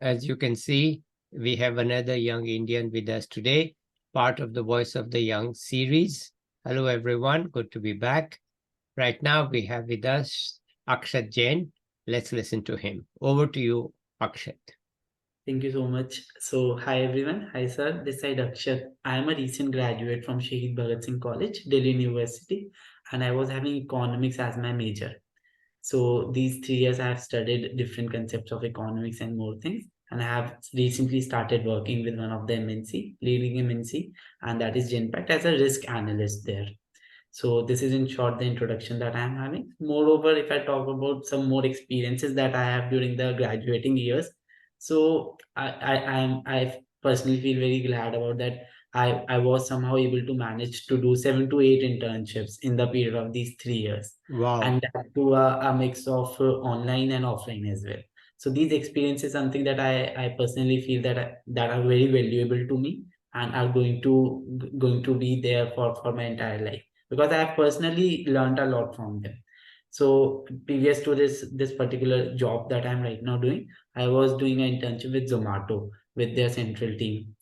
As you can see, we have another young Indian with us today, part of the Voice of the Young series. Hello, everyone. Good to be back. Right now, we have with us Akshat Jain. Let's listen to him. Over to you, Akshat. Thank you so much. So, hi everyone. Hi sir. This side Akshat. I am a recent graduate from Shaheed Bhagat Singh College, Delhi University, and I was having economics as my major. So these 3 years I have studied different concepts of economics and more things. And I have recently started working with one of the MNC, leading MNC, and that is Genpact as a risk analyst there. So this is in short the introduction that I am having. Moreover, if I talk about some more experiences that I have during the graduating years, so I personally feel very glad about that. I was somehow able to manage to do 7 to 8 internships in the period of these 3 years, Wow. and that to a mix of online and offline as well. So these experiences something that I personally feel that are very valuable to me and are going to be there for my entire life because I have personally learned a lot from them. So previous to this particular job that I'm right now doing, I was doing an internship with Zomato with their central team,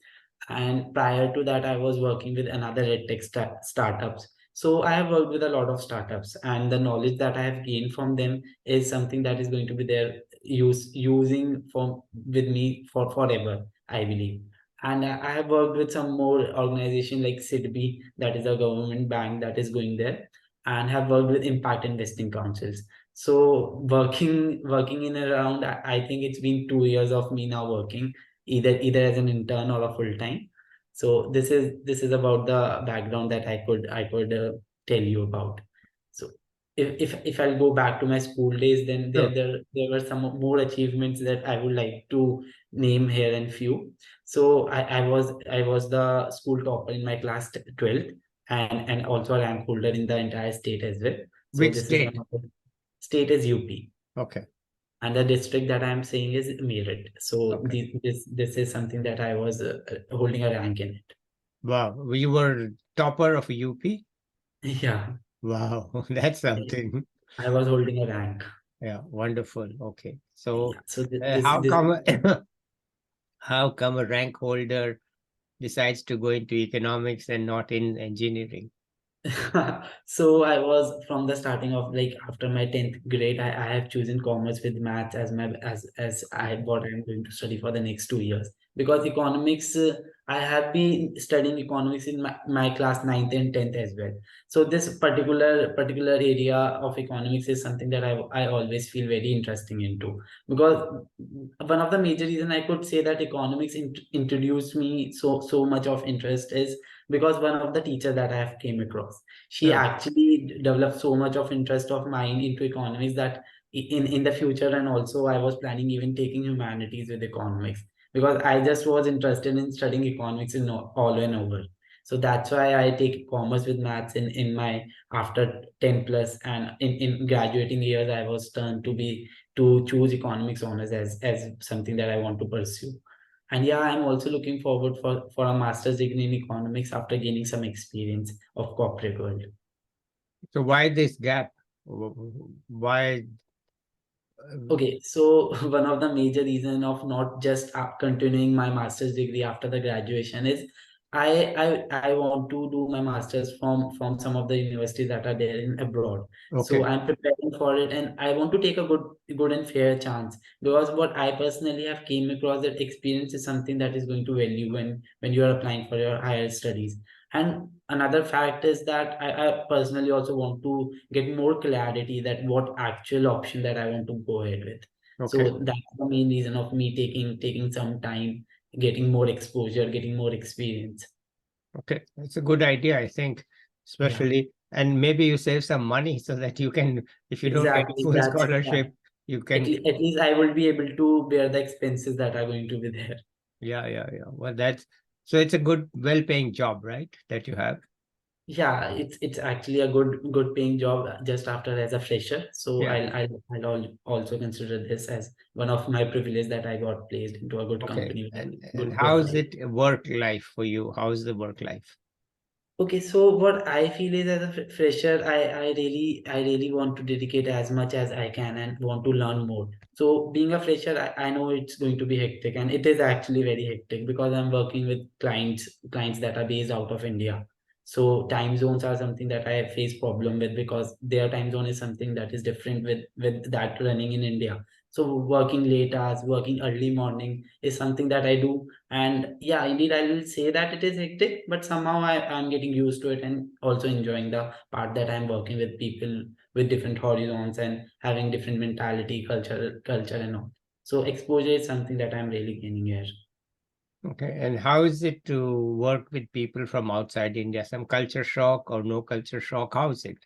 and prior to that, I was working with another edtech startups. So I have worked with a lot of startups, and the knowledge that I have gained from them is something that is going to be there using for with me for forever, I believe. And I have worked with some more organization like SIDBI, that is a government bank that is going there, and have worked with impact investing councils. So working in around, I think it's been 2 years of me now working either as an intern or a full time. So this is about the background that I could tell you about. So if I'll go back to my school days, then Sure. there were some more achievements that I would like to name here and few. So I was the school topper in my class 12th, and also a rank holder in the entire state as well. So Which this is one state? of the state is UP, Okay. and the district that I'm saying is Meerut. So Okay. this is something that I was holding a rank in it. Wow. You were topper of UP? Yeah, Wow. That's something. I was holding a rank. Yeah. Wonderful. Okay. So, Yeah. So this how this come how come a rank holder decides to go into economics and not in engineering? so I was from the starting of like after my 10th grade, I have chosen commerce with maths as my as I what I'm going to study for the next 2 years because economics I have been studying economics in my class 9th and 10th as well. So this particular area of economics is something that I always feel very interesting into because one of the major reason I could say that economics introduced me so much of interest is because one of the teacher that I have came across, she Sure. actually developed so much of interest of mine into economics that in the future, and also I was planning even taking humanities with economics because I just was interested in studying economics in all and over. So that's why I take commerce with maths in my after 10 plus, and in graduating years I was turned to choose economics honors as something that I want to pursue. And yeah, I'm also looking forward for a master's degree in economics after gaining some experience of corporate world. So why this gap? Why? Okay, so one of the major reason of not just continuing my master's degree after the graduation is I want to do my master's from some of the universities that are there in abroad. So Okay. I'm preparing for it, and I want to take a good and fair chance because what I personally have came across that experience is something that is going to value when you are applying for your higher studies. And another fact is that I personally also want to get more clarity that what actual option that I want to go ahead with. Okay. So that's the main reason of me taking some time, getting more exposure, getting more experience. Okay. It's a good idea, I think, Yeah, especially, and maybe you save some money so that you can, if you don't get a exactly. full That's yeah. scholarship, you can. At least I will be able to bear the expenses that are going to be there. Yeah, yeah, yeah. Well, that's so it's a good, well-paying job, right? That you have. Yeah, it's actually a good paying job just after as a fresher. So Yeah. I'll also consider this as one of my privilege that I got placed into a good Okay. company with a And good how is profile. it work life for you? How is the work life? Okay, so what I feel is as a fresher, I really want to dedicate as much as I can and want to learn more. So being a fresher, I know it's going to be hectic, and it is actually very hectic because I'm working with clients that are based out of India. So time zones are something that I face problem with because their time zone is something that is different with that running in India. So working late hours, working early morning is something that I do. And yeah, indeed, I will say that it is hectic, but somehow I'm getting used to it and also enjoying the part that I'm working with people with different horizons and having different mentality, culture and all. So exposure is something that I'm really gaining here. Okay. And how is it to work with people from outside India? Some culture shock or no culture shock? How is it?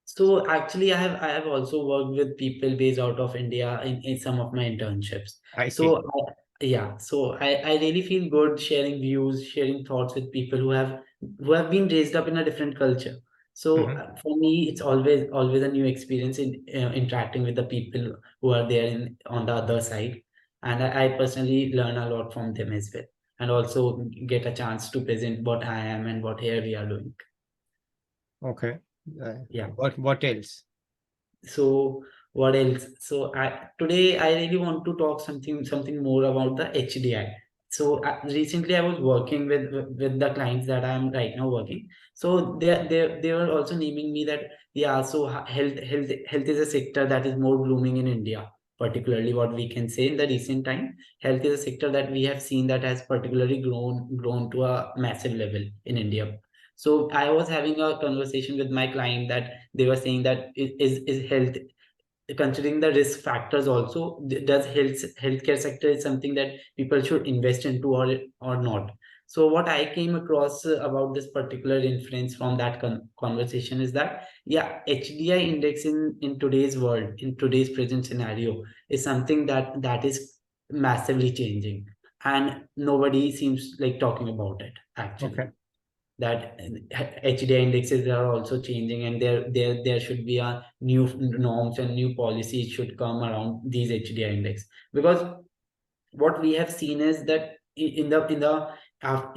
So actually, I have also worked with people based out of India in some of my internships. I see. So yeah, so I really feel good sharing views, sharing thoughts with people who have been raised up in a different culture. So Hmm. for me, it's always a new experience in interacting with the people who are there in on the other side, and I personally learn a lot from them as well, and also get a chance to present what I am and what here we are doing. Okay. Yeah. What else? So what else? So today I really want to talk something more about the HDI. So recently I was working with the clients that I'm right now working. So they were also naming me that yeah. So health is a sector that is more blooming in India. Particularly what we can say in the recent time, health is a sector that we have seen that has particularly grown to a massive level in India. So I was having a conversation with my client that they were saying that is health, considering the risk factors also, does healthcare sector is something that people should invest into or not. So what I came across about this particular inference from that conversation is that yeah, HDI index in today's world, in today's present scenario, is something that is massively changing, and nobody seems like talking about it actually. Okay. That HDI indexes are also changing, and there should be a new norms and new policies should come around these HDI index. Because what we have seen is that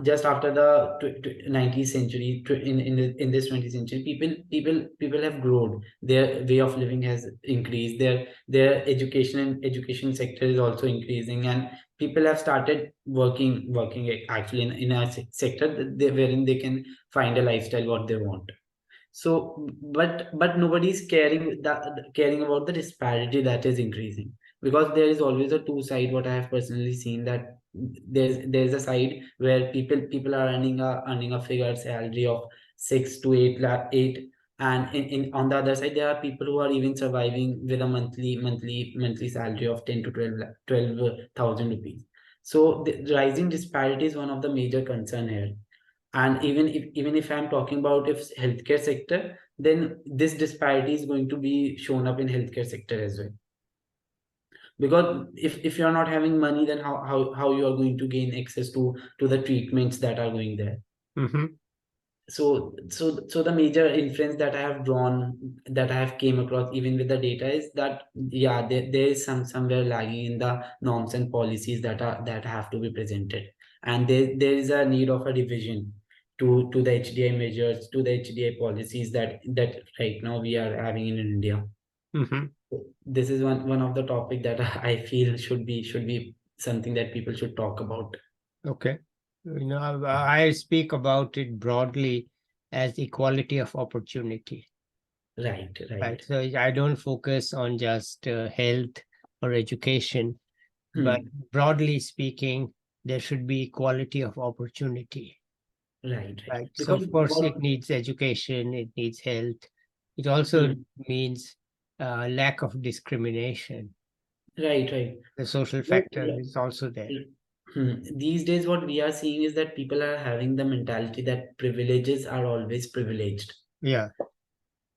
just after the 19th century, in this 20th century, people have grown, their way of living has increased, their education sector is also increasing, and people have started working actually in a sector wherein they can find a lifestyle what they want. So but nobody's caring about the disparity that is increasing, because there is always a two side. What I have personally seen, that there's a side where people are earning a figure salary of 6 to 8 lakh, and in on the other side there are people who are even surviving with a monthly salary of 10 to 12,000 rupees. So the rising disparity is one of the major concern here. And even if I'm talking about if healthcare sector, then this disparity is going to be shown up in healthcare sector as well. Because if you're not having money, then how you are going to gain access to the treatments that are going there. Hmm. So the major inference that I have drawn, that I have came across even with the data, is that yeah, there is somewhere lagging in the norms and policies that have to be presented, and there is a need of a revision to the HDI measures, to the HDI policies that right now we are having in India. Hmm. This is one of the topic that I feel should be something that people should talk about. Okay. I speak about it broadly as equality of opportunity. Right, Right. right. So I don't focus on just health or education, but Hmm. broadly speaking, there should be equality of opportunity. Right, right. Right. So Because of course what it needs education, it needs health. It also hmm, means lack of discrimination. right, right. The social Well, factor is also there. These days, what we are seeing is that people are having the mentality that privileges are always privileged. Yeah.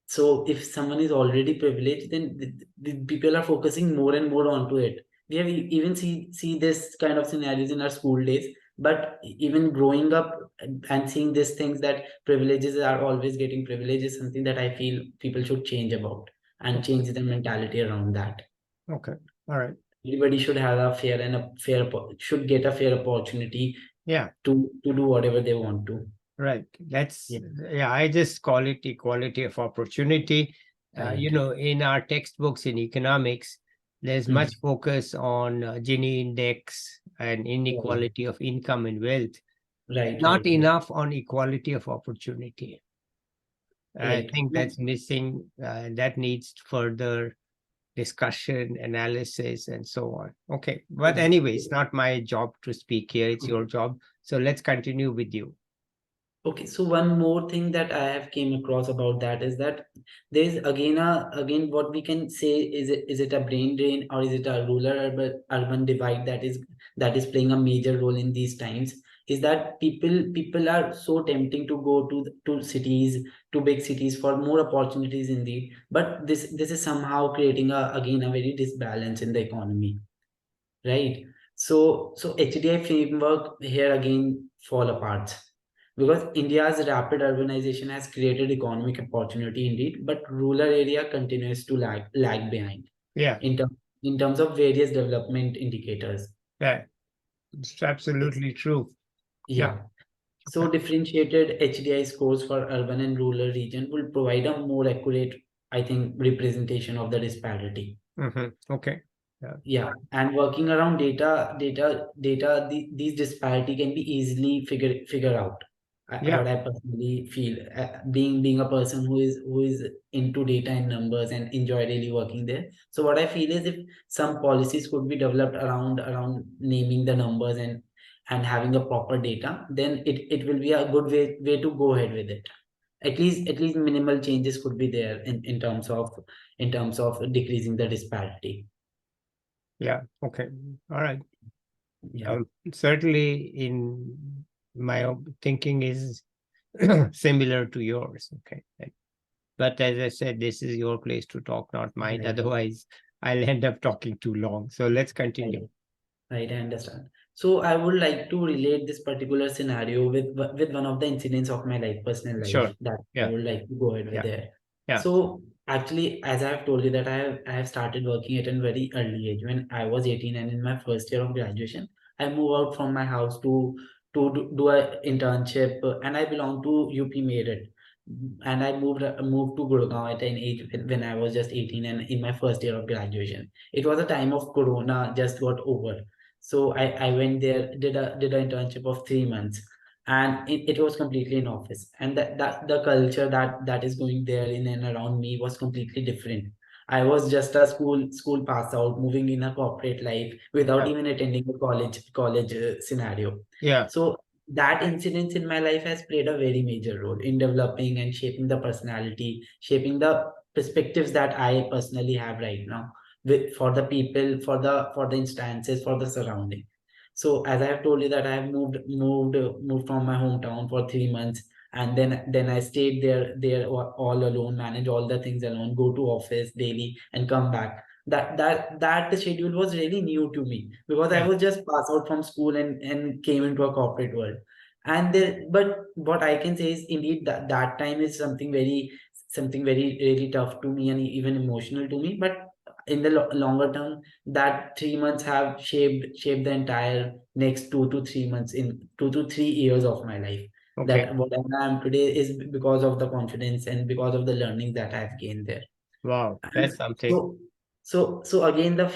So if someone is already privileged, then the people are focusing more and more onto it. We have even see this kind of scenarios in our school days. But even growing up and seeing these things, that privileges are always getting privilege, is something that I feel people should change about and change their mentality around that. Okay. All right. Everybody should have a should get a fair opportunity Yeah. to do whatever they want to. Right. That's, Yeah, yeah, I just call it equality of opportunity. right. In our textbooks in economics, there's Hmm. much focus on Gini index and Right, inequality of income and wealth, right, not right, right. enough on equality of opportunity. I Right. think that's missing. That needs further discussion, analysis, and so on. Okay. But anyway, it's not my job to speak here. It's your job. So let's continue with you. Okay, so one more thing that I have came across about that is that there is again what we can say is it a brain drain or is it a rural urban divide that is playing a major role in these times, is that people are so tempting to go to cities, to big cities for more opportunities indeed, but this is somehow creating a very disbalance in the economy, right? So HDI framework here again fall apart because India's rapid urbanization has created economic opportunity indeed, but rural area continues to lag behind Yeah. in in terms of various development indicators. Yeah. It's It's, absolutely true. Yeah. yeah. So Okay. differentiated HDI scores for urban and rural region will provide a more accurate, I think, representation of the disparity. Okay. Yeah. Yeah, and working around these disparity can be easily figure out. Yeah. What I personally feel, being a person who is into data and numbers and enjoy really working there. So what I feel is if some policies could be developed around naming the numbers and having a proper data, then it will be a good way to go ahead with it. At least minimal changes could be there in terms of decreasing the disparity. Yeah. Okay. All right. Yeah. Certainly, in my thinking is similar to yours. Okay. But as I said, this is your place to talk, not mine. Right. Otherwise, I'll end up talking too long. So let's Right. continue. Right, I understand. So I would like to relate this particular scenario with one of the incidents of my life, personal life, Sure. that I Yeah. would like to go ahead with Yeah. there. Yeah. So actually, as I have told you that I have started working at a very early age when I was 18 and in my first year of graduation, I moved out from my house to do a internship and I belong to UP Meerut. And I moved to Gurgaon at an age when I was just 18 and in my first year of graduation. It was a time of Corona just got over, so I went there, did an internship of 3 months, and it was completely in office. And that the culture that is going there in and around me was completely different. I was just a school pass out, moving in a corporate life without Yeah. even attending a college scenario. Yeah. So that incident in my life has played a very major role in developing and shaping the personality, shaping the perspectives that I personally have right now for the people, for the instances, for the surrounding. So as I have told you that I have moved from my hometown for 3 months, and then I stayed there all alone, manage all the things alone, go to office daily and come back. That schedule was really new to me because I Yeah. was just passed out from school and came into a corporate world. And there, but what I can say is indeed that time is something very really tough to me and even emotional to me. But in the longer term, that 3 months have shaped the entire next 2 to 3 months, in 2 to 3 years of my life. Okay. That what I am today is because of the confidence and because of the learning that I have gained there. Wow. And That's something. so again, the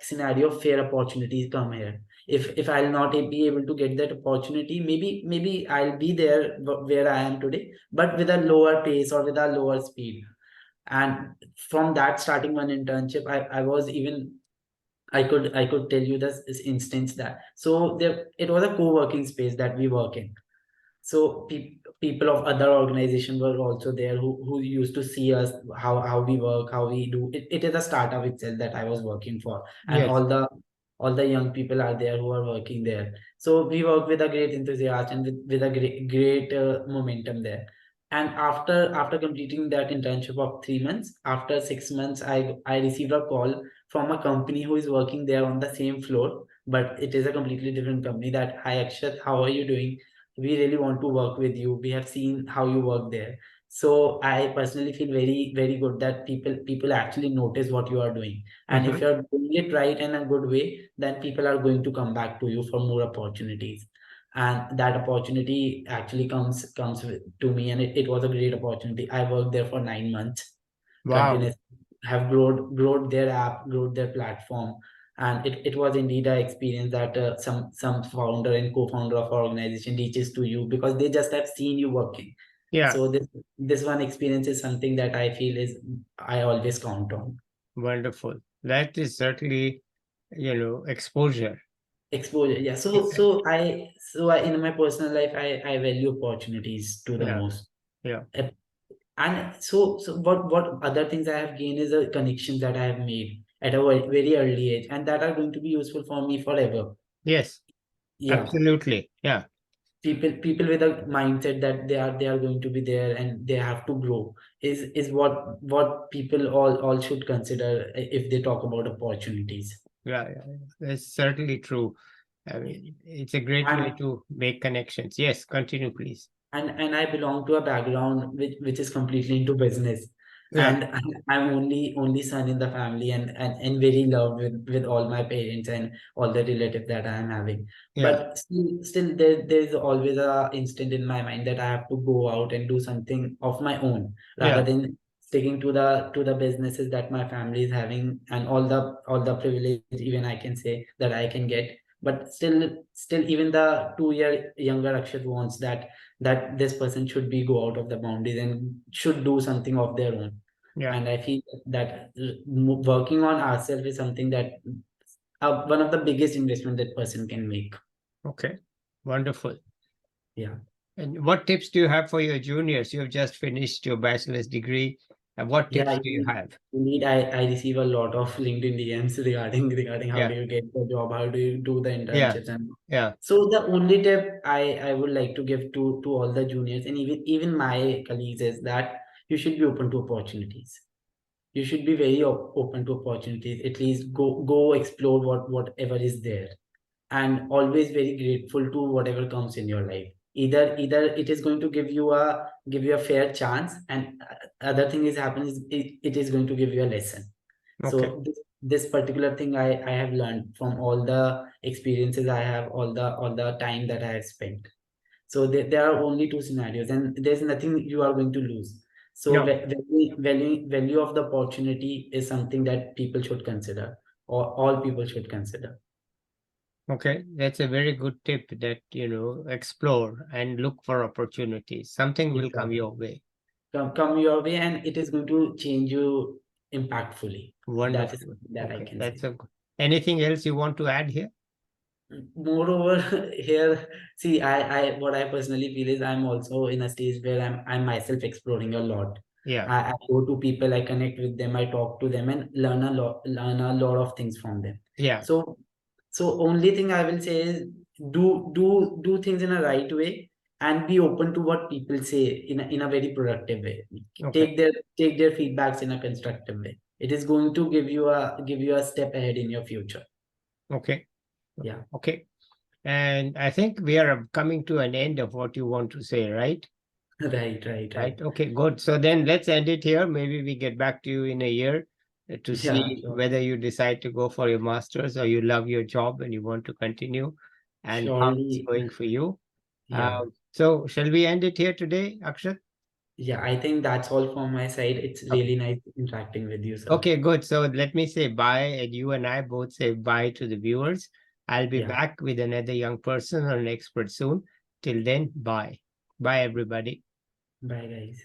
scenario of fair opportunities come here. If I'll not be able to get that opportunity, maybe I'll be there where I am today, but with a lower pace or with a lower speed. And from that starting one internship, I was even I could tell you this instance that so there it was a co-working space that we work in. So people of other organizations were also there who used to see us, how we work, how we do it. It is a startup itself that I was working for, and Yes. all the young people are there who are working there. So we work with a great enthusiasm and with a great momentum there. And after completing that internship of 3 months, after 6 months, I received a call from a company who is working there on the same floor, but it is a completely different company. That, hi Akshat, how are you doing? We really want to work with you. We have seen how you work there. So I personally feel very, very good that people actually notice what you are doing. And if Hmm. you're doing it right in a good way, then people are going to come back to you for more opportunities. and that opportunity actually to me, and it was a great opportunity. I worked there for 9 months Wow. continuously, have grown their app, grown their platform, and it was indeed an experience that some founder and co-founder of our organization teaches to you, because they just have seen you working. Yeah. So this one experience is something that I feel is I always count on. Wonderful. That is certainly, exposure. Exposure, yeah. So Exactly. in my personal life, I value opportunities to the Yeah. most. Yeah. Uh, And so what other things I have gained is the connections that I have made at a very early age, and that are going to be useful for me forever. Yes. Yeah, Absolutely. Yeah. people with a mindset that they are going to be there and they have to grow is what people all should consider if they talk about opportunities. Yeah. Yeah. That's certainly true. I mean, it's a great way And to make connections. Yes. Continue, please. and I belong to a background which is completely into business, Yeah. and I'm only son in the family, and very loved with all my parents and all the relatives that I am having. Yeah. But still there's always a instinct in my mind that I have to go out and do something of my own, rather Yeah. than sticking to the businesses that my family is having, and all the privilege even I can say that I can get. But still even the 2 year younger Akshat wants that this person should be go out of the boundaries and should do something of their own. Yeah. And I feel that working on ourselves is something that one of the biggest investment that person can make. Okay. Wonderful. Yeah. And what tips do you have for your juniors? You have just finished your bachelor's degree. And what Yeah, tips do you have? indeed, I receive a lot of LinkedIn DMs regarding how Yeah. do you get the job, how do you do the Yeah. internships, and Yeah. so the only tip I would like to give to all the juniors and even my colleagues is that you should be open to opportunities. You should be very open to opportunities. At least go explore whatever is there, and always very grateful to whatever comes in your life. Either it is going to give you a fair chance, and other thing is happen is it is going to give you a lesson. Okay. So this particular thing I have learned from all the experiences I have, all the time that I have spent. So there are only two scenarios, and there's nothing you are going to lose. So No. value of the opportunity is something that people should consider, or all people should consider. Okay. That's a very good tip that, explore and look for opportunities. Something will come Exactly. your way. Come your way, and it is going to change you impactfully. That is Wonderful. something that I Okay. can That's say. a anything else you want to add here? Moreover, here, see, I what I personally feel is I'm also in a stage where I'm myself exploring a lot. Yeah. I go to people, I connect with them, I talk to them, and learn a lot of things from them. Yeah. So only thing I will say is do things in a right way, and be open to what people say in a very productive way. Okay. Take their feedbacks in a constructive way. It is going to give you a step ahead in your future. Okay. Yeah. Okay. And I think we are coming to an end of what you want to say, right? Right, right, right. Right. Okay, good. So then let's end it here. Maybe we get back to you in a year to Yeah, see sure. whether you decide to go for your master's or you love your job and you want to continue and how it's Surely, going for you. yeah. So shall we end it here today, Akshat? Yeah, I think that's all from my side. It's Okay. really nice interacting with you, sir. Okay, good. So let me say bye, and you and I both say bye to the viewers. I'll be Yeah. back with another young person or an expert soon. Till then, bye. Bye, everybody. Bye, guys.